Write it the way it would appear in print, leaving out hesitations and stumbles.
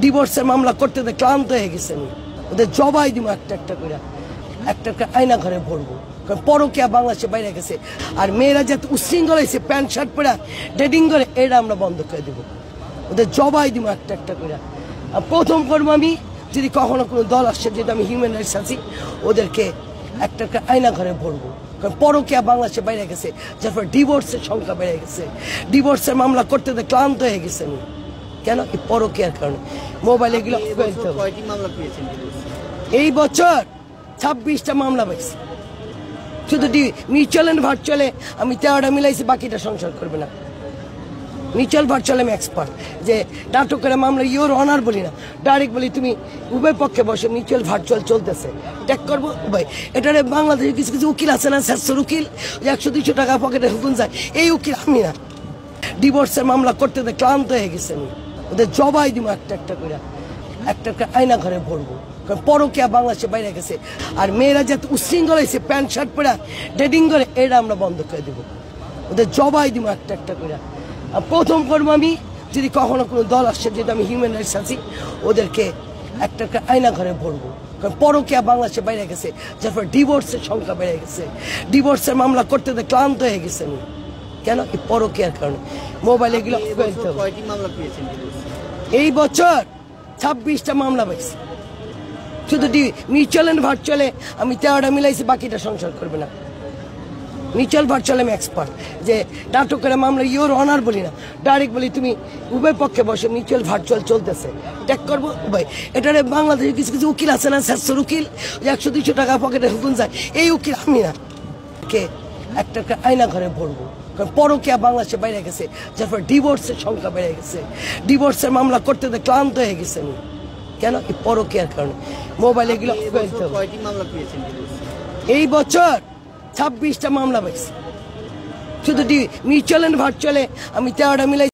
ডিভোর্সের মামলা করতে ক্লান্ত হয়ে গেছে। আমি ওদের জবাই দিব একটা একটা করে, একটা একটা আয়না ঘরে ভরবো। কারণ পরকীয়া বাংলাদেশে বাইরে গেছে। আর মেয়েরা যাতে উচ্ছৃঙ্খল হয়েছে প্যান্ট শার্ট পরে ডেটিং করে, এটা আমরা বন্ধ করে দেবো। ওদের জবাই দিব একটা একটা করে। আর প্রথম করবো আমি, যদি কখনো কোনো দল আসছে, যেটা আমি হিউম্যান রাইটস আছি, ওদেরকে একটা একটা আয়না ঘরে ভরবো। কারণ পরকীয়া বাংলাদেশে বাইরে গেছে, যার ফলে ডিভোর্সের সংখ্যা বেড়ে গেছে। ডিভোর্সের মামলা করতে ক্লান্ত হয়ে গেছে। আমি কেন? এই পরকীয়ার কারণে। মোবাইলে এগুলো এই বছর 26টা মামলা পাইছি। শুধু মিউচুয়াল অ্যান্ড ভার্চুয়ালে আমি 13টা মিলাইছি, বাকিটা সংসার করবে না। মিউচুয়াল ভার্চুয়াল আমি এক্সপার্ট। যে নাটক করে মামলা ইওর অনার বলি না, ডাইরেক্ট বলি তুমি উভয় পক্ষে বসে মিউচুয়াল ভার্চুয়াল চলতেছে, ট্যাগ করবো উভয়। এটারে বাংলাদেশে কিছু কিছু উকিল আছে না, 400 উকিল, 100-200 টাকা পকেটে হুকুন যায়, এই উকিল আমি না। ডিভোর্সের মামলা করতে ক্লান্ত হয়ে গেছে। আমি ওদের জবাই দিব একটা একটা করে, একটা একটা আয়না ঘরে ভরবো। কারণ পরকীয়া বাংলাদেশে বাইরে গেছে। আর মেয়েরা যাতে উচ্ছৃঙ্খল হয়েছে প্যান্ট শার্ট পরে ডেটিং করে, এটা আমরা বন্ধ করে দেবো। ওদের জবাই দিব একটা একটা করে। আর প্রথম করবো আমি, যদি কখনো কোনো দল আসছে, যেটা আমি হিউম্যান রাইটস আছি, ওদেরকে একটা একটা আয়না ঘরে ভরবো। কারণ পরকীয়া বাংলাদেশে বাইরে গেছে, যার ফলে ডিভোর্সের সংখ্যা বেড়ে গেছে। ডিভোর্সের মামলা করতে ক্লান্ত হয়ে গেছে। আমি কেন? এই পরকীয়ার কারণে। মোবাইলে এগুলো এই বছর 26টা মামলা পাইছি। শুধু মিউচুয়াল অ্যান্ড ভার্চুয়ালে আমি 13টা মিলাইছি, বাকিটা সংসার করবে না। মিউচুয়াল ভার্চুয়াল আমি এক্সপার্ট। যে নাটক করে মামলা ইওর অনার বলি না, ডাইরেক্ট বলি তুমি উভয় পক্ষে বসে মিউচুয়াল ভার্চুয়াল চলতেছে, ট্যাগ করবো উভয়। এটারে বাংলাদেশে কিছু কিছু উকিল আছে না, 400 উকিল, 100-200 টাকা পকেটে হুকুন যায়, এই উকিল আমি না। কে একটা একটা আয়না ঘরে ভরবো। কারণ পরকীয়া বাংলাদেশে বাইরে গেছে, যার ফলে ডিভোর্সের সংখ্যা বেড়ে গেছে। ডিভোর্সের মামলা করতে ক্লান্ত হয়ে গেছে। আমি কেন? এই পরকীয়ার কারণে। মোবাইলে এগুলো এই বছর 26টা মামলা পাইছি। শুধু মিউচুয়াল অ্যান্ড ভার্চুয়ালে আমি 13টা মিলাই